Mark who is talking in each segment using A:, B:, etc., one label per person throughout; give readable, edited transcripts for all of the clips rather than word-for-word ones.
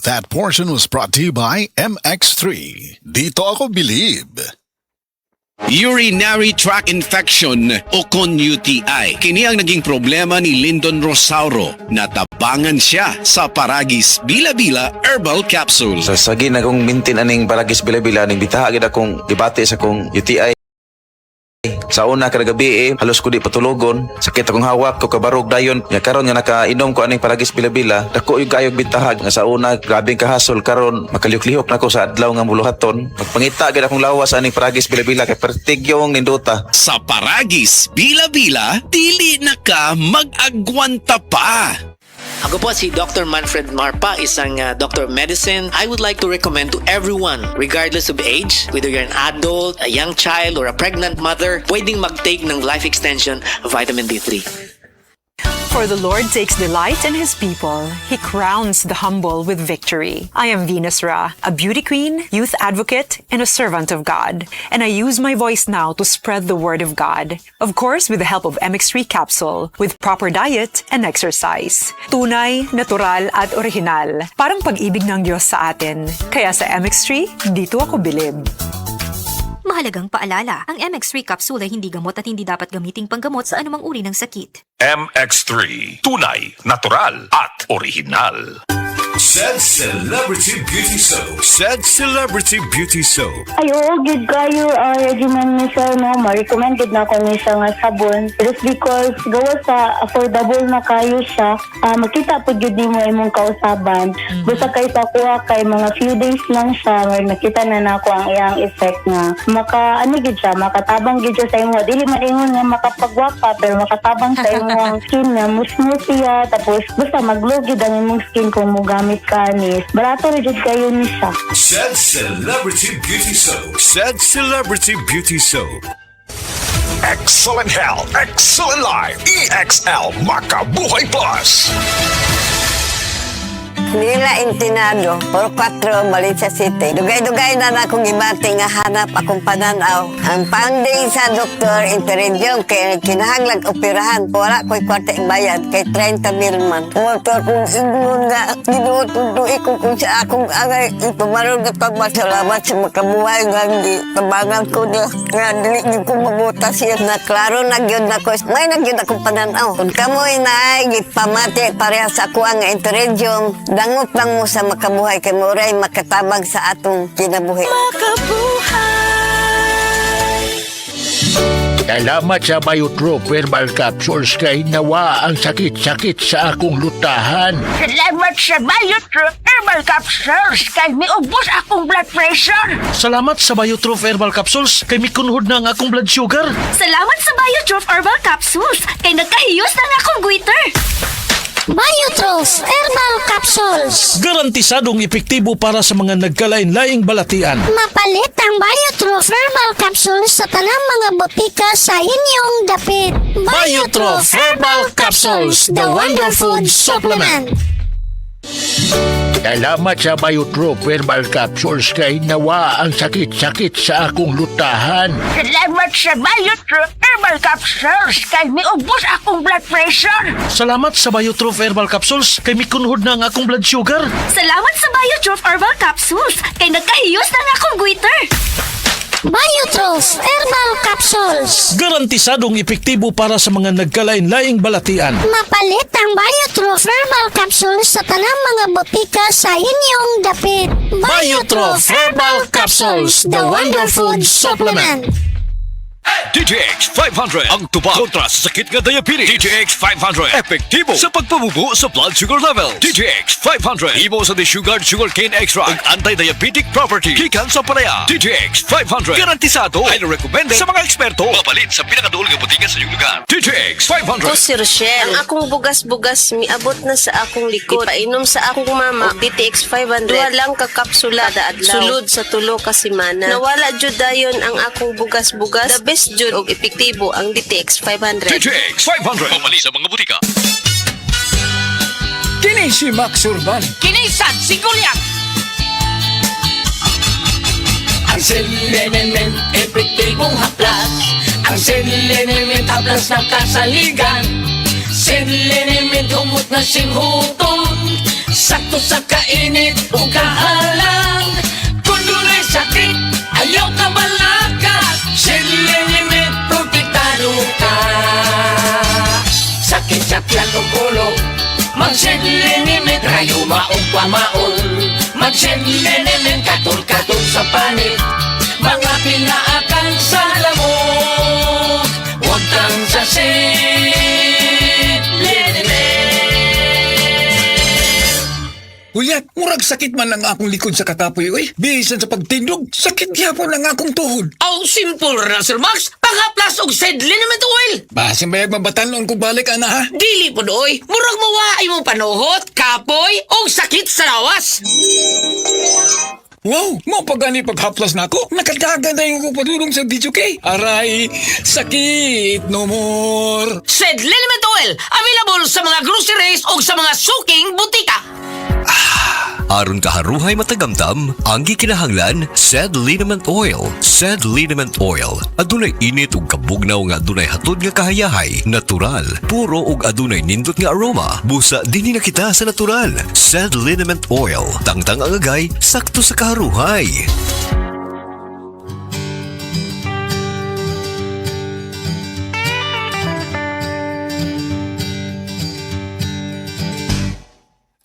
A: That portion was brought to you by MX3. Dito ako believe.
B: Urinary tract infection o con-UTI. Kini ang naging problema ni Lyndon Rosauro. Natabangan siya sa Paragis Bila-Bila Herbal Capsule.
C: Sa sagi na kong mintin aning Paragis Bila-Bila, ning bitahagid akong debate sa kong UTI. Sa una kada gabi halos ko di patulogon, sakit akong hawak ko kabarog dayon. Nya karon nga nakainom ko aning Paragis Bila-Bila, dako yung kayog bitahag nga sa una grabing kahasol, karon makalihok-lihok nako sa adlaw nga muluhaton. Magpangita gid akong lawas aning Paragis Bila-Bila kay pertig yung ninduta.
B: Sa Paragis Bila-Bila, dili na ka mag-agwanta pa.
D: Ako po si Dr. Manfred Marpa, isang Doctor of Medicine. I would like to recommend to everyone, regardless of age, whether you're an adult, a young child, or a pregnant mother, pwedeng mag-take ng Life Extension Vitamin D3.
E: For the Lord takes delight in His people. He crowns the humble with victory. I am Venus Ra, a beauty queen, youth advocate, and a servant of God. And I use my voice now to spread the word of God. Of course, with the help of MX3 capsule, with proper diet and exercise. Tunay, natural, at original. Parang pag-ibig ng Diyos sa atin. Kaya sa MX3, dito ako bilib.
F: Mahalagang paalala, ang MX3 capsule ay hindi gamot at hindi dapat gamiting panggamot sa anumang uri ng sakit.
G: MX3, tunay, natural, at original.
H: Said Celebrity Beauty Soap. Said Celebrity Beauty Soap.
I: Ayo, gid kayo regimen ni sir, no? Ma-recommended na ko ni siya nga sabon. Just because gawa sa affordable na kayo siya, makita po gid mo imong kausaban. Basta kay sa kuha kay mga few days lang siya, makita na nako ang iyang effect nga. Gid siya, makatabang gid siya sa imo. Dili man ingon nga makapagwapa, pero makatabang sa imong skin nga smooth siya, tapos basta mag-glow gid ang imong skin kung mo gamit kanis. Barato rin kayo ni siya.
H: Said Celebrity Beauty Soap. Said Celebrity Beauty Soap. Excellent health, excellent life. EXL Makabuhay Plus.
J: Nila Intinado, por 4, Valencia City. Dugay-dugay na akong ibati nga hanap akong pananaw. Ang panding sa doktor, interediyon, kaya kinahanglag operahan. Wala ko'y kwarte bayad, kay 30,000 man. Motor kong ingon nga, ginutundo ko kung sa akong angay. Ipamarong na pagmasalamat sa makabuhay nga hindi tabangan ko na. Nga dili ko mabuta siya na klaro na gyud na ko. May nagyud akong pananaw. Kung kamoy na ay gipamati pareha sa ako ang interediyon, dangot lang mo sa makabuhay kay Moray makatabang sa atong kinabuhi.
G: Salamat sa Biotrop Herbal Capsules kay nawa ang sakit-sakit sa akong lutahan.
K: Salamat sa Biotrop Herbal Capsules kay miubos akong blood pressure.
L: Salamat sa Biotrop Herbal Capsules kay mikunhod na ang akong blood sugar.
F: Salamat sa Biotrop Herbal Capsules kay nagkahiyos na akong goiter.
K: Biotrop Herbal Capsules.
L: Garantisadong epektibo para sa mga nagkalain-laing balatian.
K: Mapalit ang Biotrop Herbal Capsules sa tanang mga botika sa inyong dapit.
L: Biotrop Herbal Capsules, the Wonder Food Supplement.
G: Salamat sa Biotrop Herbal Capsules kay nawa ang sakit-sakit sa akong lutahan.
K: Salamat sa Biotrop Herbal Capsules kay miubos akong blood pressure.
L: Salamat sa Biotrop Herbal Capsules kay mikunhod na ang akong blood sugar.
F: Salamat sa Biotrop Herbal Capsules kay nagkahiyos na akong goiter.
K: Biotrop Herbal Capsules.
L: Garantisadong epektibo para sa mga nagkalain-laing balatian.
K: Mapalit ang Biotrop Herbal Capsules sa tanang mga botika sa inyong dapit.
L: Biotrop Herbal Capsules, the Wonder Food Supplement.
H: DTX 500 ang tubag kontra sa sakit nga diabetes. DTX 500 epektibo sa pagpabubo sa blood sugar level. DTX 500 imo sa desugared sugarcane extract ang anti-diabetic property gikan sa palaya. DTX 500 garantisado ay recommended sa mga eksperto. Mapalit sa pinakaduol nga botika sa iyong lugar. DTX 500.
M: Ako si Rochelle. Ang akong bugas-bugas miabot na sa akong likod. Ipainom sa akong mama og DTX 500. Duha lang ka kapsula kada adlaw. Sulod sa tulo ka semana. Nawala jud dayon ang akong bugas-bugas. The best jud og epektibo ang DTX 500.
H: DTX 500 mamali sa mga butika.
N: Kini si Max Urban.
K: Kinisan si Gulyak.
N: Ang Selenement epektibong haplas. Ang Selenement haplas ng kasaligan. Selenement humot na singhuton. sakto sa kainit o kahalang. Kung dunay sakit, ayaw ka balakas. Sedlinimit, protektado ka. Sakit sa tiyan o gulo, mag-sedlinimit, rayo maong pamaol. Mag-sedlinimit, katol-katol sa panit, mga pinaakan sa lamok. Huwag kang sa
O: Huyat, murag sakit man lang akong likod sa katapoy, oy. Bisan sa pagtindog, sakit gyapon lang akong tuhod.
N: Aw, simple ra, Sir Max. Pangaplas og sedliniment oil.
O: Basin bayag mabatalon kung balik, ana, ha?
N: Dili po doy. Murag mawaay mo panuhot, kapoy, o sakit sa lawas.
O: Wow, mo pagani paghaplas na ako. Nakadagan na yung padulong sa video kay. Aray, sakit no more.
N: Sedliniment oil, available sa mga groceries o sa mga suking butika.
H: Aron kaharuhay matagamtam, ang gikinahanglan, Sed Liniment Oil. Sed Liniment Oil, adunay init ug kabugnaw nga adunay hatod nga kahayahay, natural, puro ug adunay nindot nga aroma. Busa dinhi na kita sa natural. Sed Liniment Oil, tangtang ang agay, sakto sa kaharuhay.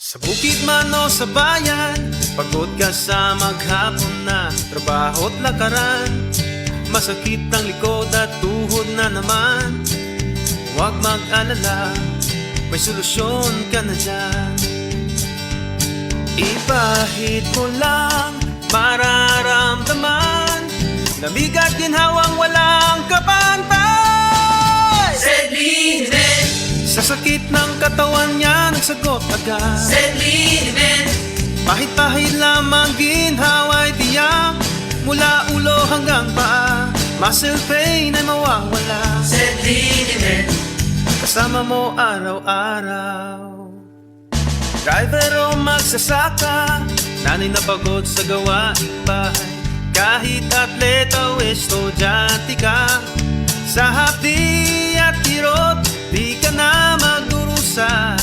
P: Sa bukid man o sa bayan, pagod ka sa maghapon na trabaho't lakaran. Masakit ang likod at tuhod na naman. Huwag mag-alala, may solusyon ka na dyan. Ipahid mo lang, mararamdaman, lamig at ginhawang walang kapantay. Sedliniment, sa sakit ng katawan niya nagsagot agad. Sedliniment, pahit-pahit lamang ginhawa'y tiyak, mula ulo hanggang paa, muscle pain ay mawawala. Sedliniment, kasama mo araw-araw. Driver o magsasaka, nanay na pagod sa gawaing bahay, kahit atleta o estudyante ka, sa hapdi at kirot, di ka na magdurusa.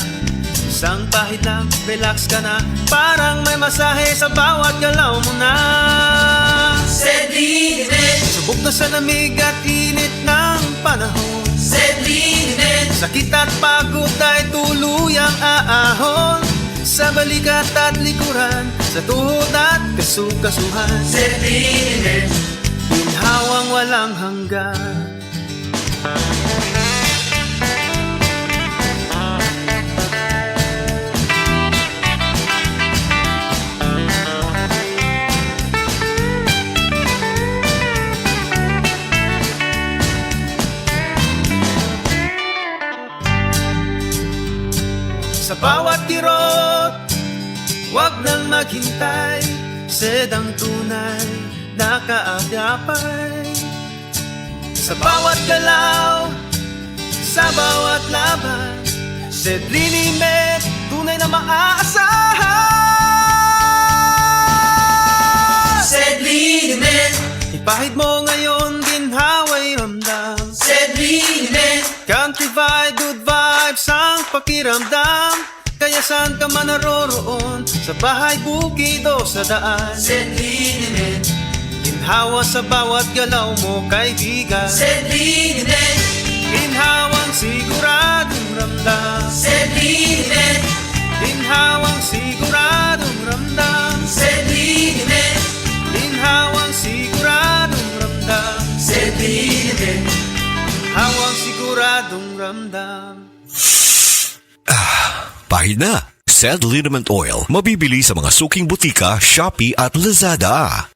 P: Isang pahid lang, relax ka na, parang may masahe sa bawat galaw mo na. Sedliniment, subok na sa lamig at init ng panahon. Sedliniment, sakit at pagod ay tuluyang aahon, sa balikat at likuran, sa tuhod at kasukasuhan. Sedliniment, ginhawang walang hanggan. Sa bawat kirot, huwag nang maghintay, sedang tunay na kaagapay. Sa bawat galaw, sa bawat laban, Sedliniment, tunay na maaasahan. Sedliniment, ipahid mo ngayon, ginhawa'y ramdam. Sedliniment, country vibe, good vibes ang pakiramdam. Kaya saan ka man naroroon, sa bahay, bukid o sa daan. Sedliniment, ginhawa sa bawat galaw mo, kaibigan. Sedliniment, ginhawang siguradong ramdam. Sedliniment, ginhawang siguradong ramdam. Sedliniment, ginhawang siguradong ramdam. Sedliniment, hawang siguradong ramdam.
H: Pahid na. Sed Liniment Oil, mabibili sa mga suking butika, Shopee at Lazada.